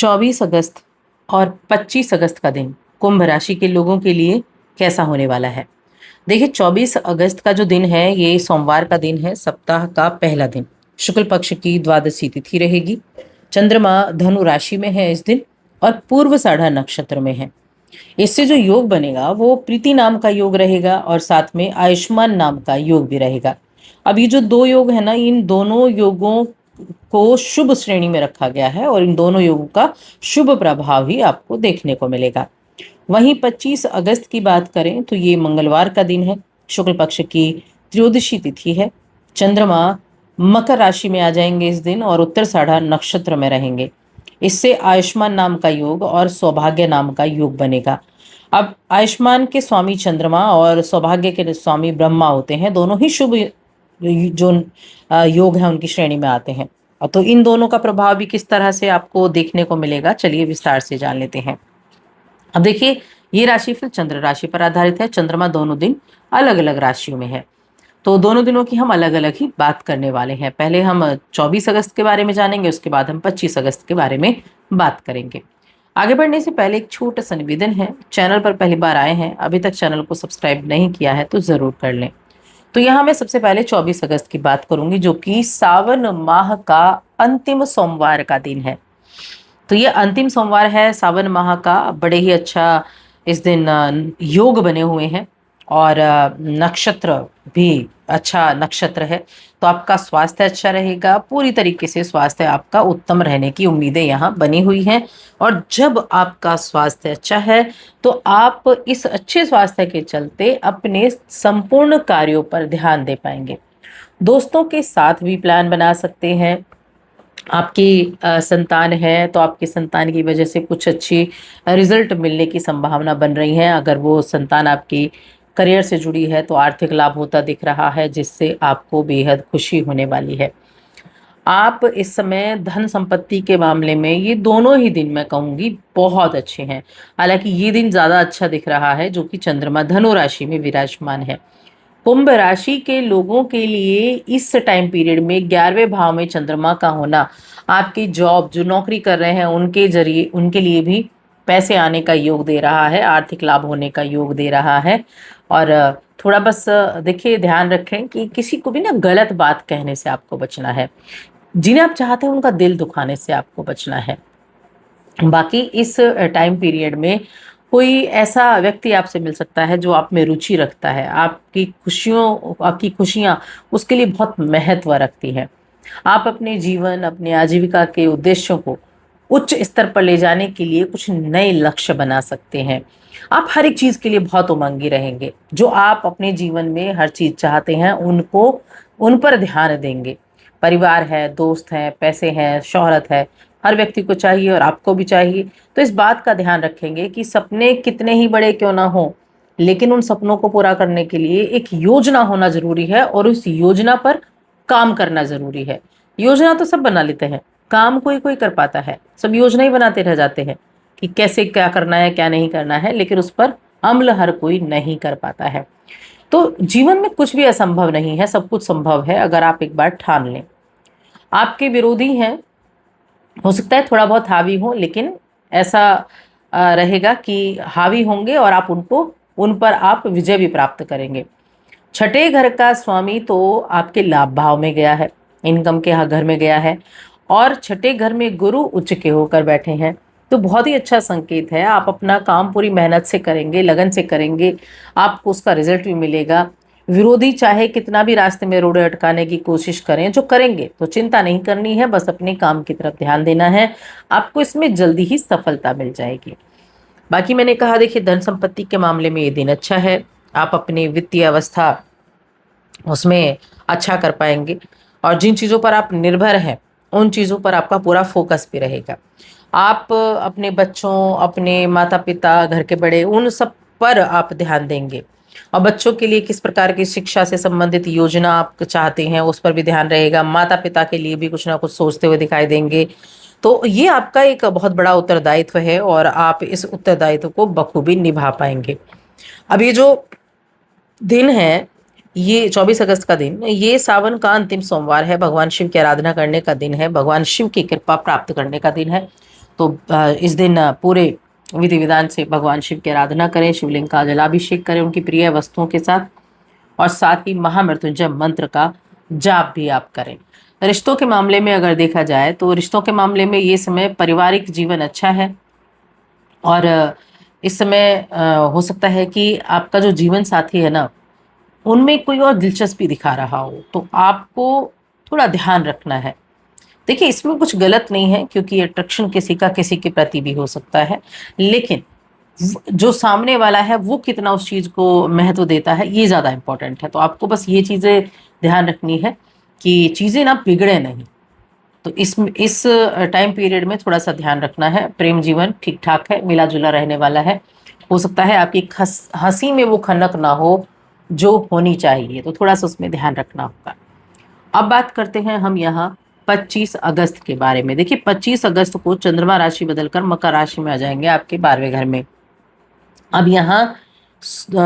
24 अगस्त और 25 अगस्त का दिन कुंभ राशि के लोगों के लिए कैसा होने वाला है। देखिए, 24 अगस्त का जो दिन है ये सोमवार का दिन है, सप्ताह का पहला दिन, शुक्ल पक्ष की द्वादशी तिथि रहेगी। चंद्रमा धनु राशि में है इस दिन और पूर्व साढ़ा नक्षत्र में है। इससे जो योग बनेगा वो प्रीति नाम का योग रहेगा और साथ में आयुष्मान नाम का योग भी रहेगा। अब ये जो दो योग है ना, इन दोनों योगों को शुभ श्रेणी में रखा गया है और इन दोनों योगों का शुभ प्रभाव ही आपको देखने को मिलेगा। वहीं 25 अगस्त की बात करें तो ये मंगलवार का दिन है, शुक्ल पक्ष की त्रयोदशी तिथि है। चंद्रमा मकर राशि में आ जाएंगे इस दिन और उत्तर साढ़ा नक्षत्र में रहेंगे। इससे आयुष्मान नाम का योग और सौभाग्य नाम का योग बनेगा। अब आयुष्मान के स्वामी चंद्रमा और सौभाग्य के स्वामी ब्रह्मा होते हैं, दोनों ही शुभ जो योग है उनकी श्रेणी में आते हैं। तो इन दोनों का प्रभाव भी किस तरह से आपको देखने को मिलेगा, चलिए विस्तार से जान लेते हैं। अब देखिए, ये राशिफल चंद्र राशि पर आधारित है। चंद्रमा दोनों दिन अलग अलग राशियों में है, तो दोनों दिनों की हम अलग अलग ही बात करने वाले हैं। पहले हम 24 अगस्त के बारे में जानेंगे, उसके बाद हम 25 अगस्त के बारे में बात करेंगे। आगे बढ़ने से पहले एक छोटा सा निवेदन है, चैनल पर पहली बार आए हैं, अभी तक चैनल को सब्सक्राइब नहीं किया है तो जरूर कर लें। तो यहाँ मैं सबसे पहले 24 अगस्त की बात करूंगी, जो कि सावन माह का अंतिम सोमवार का दिन है। तो ये अंतिम सोमवार है सावन माह का। बड़े ही अच्छा इस दिन योग बने हुए हैं और नक्षत्र भी अच्छा नक्षत्र है, तो आपका स्वास्थ्य अच्छा रहेगा। पूरी तरीके से स्वास्थ्य आपका उत्तम रहने की उम्मीदें यहाँ बनी हुई हैं और जब आपका स्वास्थ्य अच्छा है तो आप इस अच्छे स्वास्थ्य के चलते अपने संपूर्ण कार्यों पर ध्यान दे पाएंगे। दोस्तों के साथ भी प्लान बना सकते हैं। आपकी संतान है तो आपकी संतान की वजह से कुछ अच्छी रिजल्ट मिलने की संभावना बन रही है। अगर वो संतान आपकी करियर से जुड़ी है तो आर्थिक लाभ होता दिख रहा है, जिससे आपको बेहद खुशी होने वाली है। आप इस समय धन संपत्ति के मामले में ये दोनों ही दिन मैं कहूँगी बहुत अच्छे हैं। हालांकि ये दिन ज़्यादा अच्छा दिख रहा है जो कि चंद्रमा धनु राशि में विराजमान है। कुंभ राशि के लोगों के लिए इस टाइम पीरियड में 11वें भाव में चंद्रमा का होना आपकी जॉब, जो नौकरी कर रहे हैं उनके जरिए उनके लिए भी पैसे आने का योग दे रहा है, आर्थिक लाभ होने का योग दे रहा है। और थोड़ा बस देखिए, ध्यान रखें कि किसी को भी ना गलत बात कहने से आपको बचना है। जिन्हें आप चाहते हैं उनका दिल दुखाने से आपको बचना है। बाकी इस टाइम पीरियड में कोई ऐसा व्यक्ति आपसे मिल सकता है जो आप में रुचि रखता है, आपकी खुशियाँ उसके लिए बहुत महत्व रखती है। आप अपने जीवन, अपने आजीविका के उद्देश्यों को उच्च स्तर पर ले जाने के लिए कुछ नए लक्ष्य बना सकते हैं। आप हर एक चीज़ के लिए बहुत उमंगी रहेंगे। जो आप अपने जीवन में हर चीज़ चाहते हैं उन पर ध्यान देंगे। परिवार है, दोस्त हैं, पैसे हैं, शोहरत है, हर व्यक्ति को चाहिए और आपको भी चाहिए। तो इस बात का ध्यान रखेंगे कि सपने कितने ही बड़े क्यों ना हो, लेकिन उन सपनों को पूरा करने के लिए एक योजना होना जरूरी है और उस योजना पर काम करना जरूरी है। योजना तो सब बना लेते हैं, काम कोई कोई कर पाता है। सब योजना ही बनाते रह जाते हैं कि कैसे क्या करना है क्या नहीं करना है, लेकिन उस पर अमल हर कोई नहीं कर पाता है। तो जीवन में कुछ भी असंभव नहीं है, सब कुछ संभव है अगर आप एक बार ठान लें। आपके विरोधी हैं, हो सकता है थोड़ा बहुत हावी हो, लेकिन ऐसा रहेगा कि हावी होंगे और आप उन पर आप विजय भी प्राप्त करेंगे। छठे घर का स्वामी तो आपके लाभ भाव में गया है, इनकम के घर में गया है और छठे घर में गुरु उच्च के होकर बैठे हैं, तो बहुत ही अच्छा संकेत है। आप अपना काम पूरी मेहनत से करेंगे, लगन से करेंगे, आपको उसका रिजल्ट भी मिलेगा। विरोधी चाहे कितना भी रास्ते में रोड़े अटकाने की कोशिश करें, जो करेंगे तो चिंता नहीं करनी है, बस अपने काम की तरफ ध्यान देना है, आपको इसमें जल्दी ही सफलता मिल जाएगी। बाकी मैंने कहा, देखिए, धन संपत्ति के मामले में ये दिन अच्छा है। आप अपनी वित्तीय अवस्था उसमें अच्छा कर पाएंगे और जिन चीज़ों पर आप निर्भर हैं उन चीज़ों पर आपका पूरा फोकस भी रहेगा। आप अपने बच्चों, अपने माता पिता, घर के बड़े, उन सब पर आप ध्यान देंगे और बच्चों के लिए किस प्रकार की शिक्षा से संबंधित योजना आप चाहते हैं उस पर भी ध्यान रहेगा। माता पिता के लिए भी कुछ ना कुछ सोचते हुए दिखाई देंगे। तो ये आपका एक बहुत बड़ा उत्तरदायित्व है और आप इस उत्तरदायित्व को बखूबी निभा पाएंगे। अब ये जो दिन है, ये 24 अगस्त का दिन, ये सावन का अंतिम सोमवार है, भगवान शिव की आराधना करने का दिन है, भगवान शिव की कृपा प्राप्त करने का दिन है। तो इस दिन पूरे विधि विधान से भगवान शिव की आराधना करें, शिवलिंग का जलाभिषेक करें उनकी प्रिय वस्तुओं के साथ, और साथ ही महामृत्युंजय मंत्र का जाप भी आप करें। रिश्तों के मामले में अगर देखा जाए तो रिश्तों के मामले में ये समय पारिवारिक जीवन अच्छा है, और इस समय हो सकता है कि आपका जो जीवन साथी है ना, उनमें कोई और दिलचस्पी दिखा रहा हो, तो आपको थोड़ा ध्यान रखना है। देखिए, इसमें कुछ गलत नहीं है क्योंकि अट्रैक्शन किसी का किसी के प्रति भी हो सकता है, लेकिन जो सामने वाला है वो कितना उस चीज को महत्व देता है, ये ज्यादा इंपॉर्टेंट है। तो आपको बस ये चीजें ध्यान रखनी है कि चीजें ना बिगड़े नहीं। तो इस टाइम पीरियड में थोड़ा सा ध्यान रखना है। प्रेम जीवन ठीक ठाक है, मिला जुला रहने वाला है। हो सकता है आपकी हंसी में वो खनक ना हो जो होनी चाहिए, तो थोड़ा सा उसमें ध्यान रखना होगा। अब बात करते हैं हम यहाँ 25 अगस्त के बारे में। देखिए, 25 अगस्त को चंद्रमा राशि बदलकर मकर राशि में आ जाएंगे, आपके 12वें घर में। अब यहाँ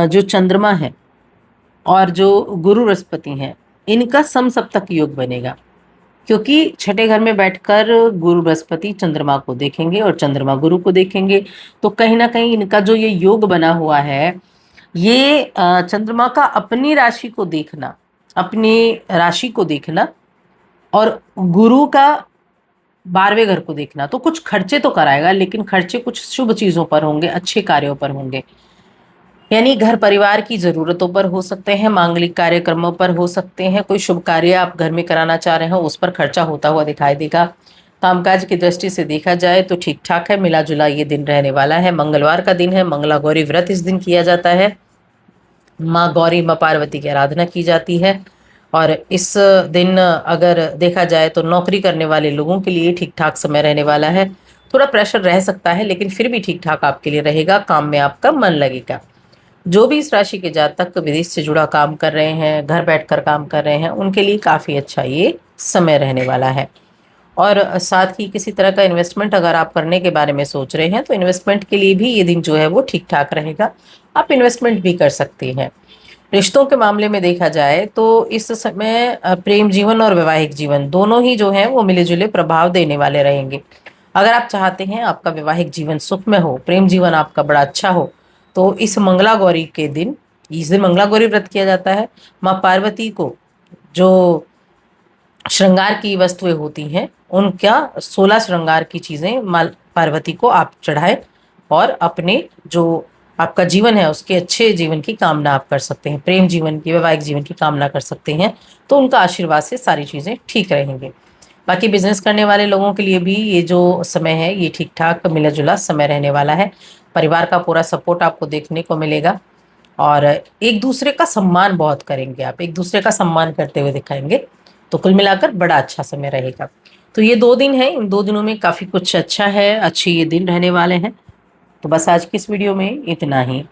जो चंद्रमा है और जो गुरु बृहस्पति हैं, इनका समसप्तक योग बनेगा, क्योंकि छठे घर में बैठकर गुरु बृहस्पति चंद्रमा को देखेंगे और चंद्रमा गुरु को देखेंगे। तो कहीं ना कहीं इनका जो ये योग बना हुआ है, ये चंद्रमा का अपनी राशि को देखना, अपनी राशि को देखना और गुरु का 12वें घर को देखना, तो कुछ खर्चे तो कराएगा, लेकिन खर्चे कुछ शुभ चीजों पर होंगे, अच्छे कार्यों पर होंगे। यानी घर परिवार की जरूरतों पर हो सकते हैं, मांगलिक कार्यक्रमों पर हो सकते हैं, कोई शुभ कार्य आप घर में कराना चाह रहे हो उस पर खर्चा होता हुआ दिखाई देगा। कामकाज की दृष्टि से देखा जाए तो ठीक ठाक है, मिला जुला ये दिन रहने वाला है। मंगलवार का दिन है, मंगला गौरी व्रत इस दिन किया जाता है, माँ गौरी माँ पार्वती की आराधना की जाती है। और इस दिन अगर देखा जाए तो नौकरी करने वाले लोगों के लिए ठीक ठाक समय रहने वाला है। थोड़ा प्रेशर रह सकता है, लेकिन फिर भी ठीक ठाक आपके लिए रहेगा, काम में आपका मन लगेगा। जो भी इस राशि के जातक विदेश से जुड़ा काम कर रहे हैं, घर बैठकर काम कर रहे हैं, उनके लिए काफ़ी अच्छा ये समय रहने वाला है। और साथ ही किसी तरह का इन्वेस्टमेंट अगर आप करने के बारे में सोच रहे हैं, तो इन्वेस्टमेंट के लिए भी ये दिन जो है वो ठीक ठाक रहेगा, आप इन्वेस्टमेंट भी कर सकते हैं। रिश्तों के मामले में देखा जाए तो इस समय प्रेम जीवन और वैवाहिक जीवन दोनों ही जो है वो मिले जुले प्रभाव देने वाले रहेंगे। अगर आप चाहते हैं आपका वैवाहिक जीवन सुखमय हो, प्रेम जीवन आपका बड़ा अच्छा हो, तो इस मंगला गौरी के दिन, इस दिन मंगला गौरी व्रत किया जाता है। माँ पार्वती को जो श्रृंगार की वस्तुएं होती हैं, उनका 16 श्रृंगार की चीजें माँ पार्वती को आप चढ़ाएं, और अपने जो आपका जीवन है उसके अच्छे जीवन की कामना आप कर सकते हैं, प्रेम जीवन की, वैवाहिक जीवन की कामना कर सकते हैं। तो उनका आशीर्वाद से सारी चीजें ठीक रहेंगे। बाकी बिजनेस करने वाले लोगों के लिए भी ये जो समय है ये ठीक ठाक मिला जुला समय रहने वाला है। परिवार का पूरा सपोर्ट आपको देखने को मिलेगा, और एक दूसरे का सम्मान बहुत करेंगे, आप एक दूसरे का सम्मान करते हुए दिखाएंगे। तो कुल मिलाकर बड़ा अच्छा समय रहेगा। तो ये 2 दिन है, इन 2 दिनों में काफ़ी कुछ अच्छा है, अच्छे ये दिन रहने वाले हैं। तो बस आज की इस वीडियो में इतना ही।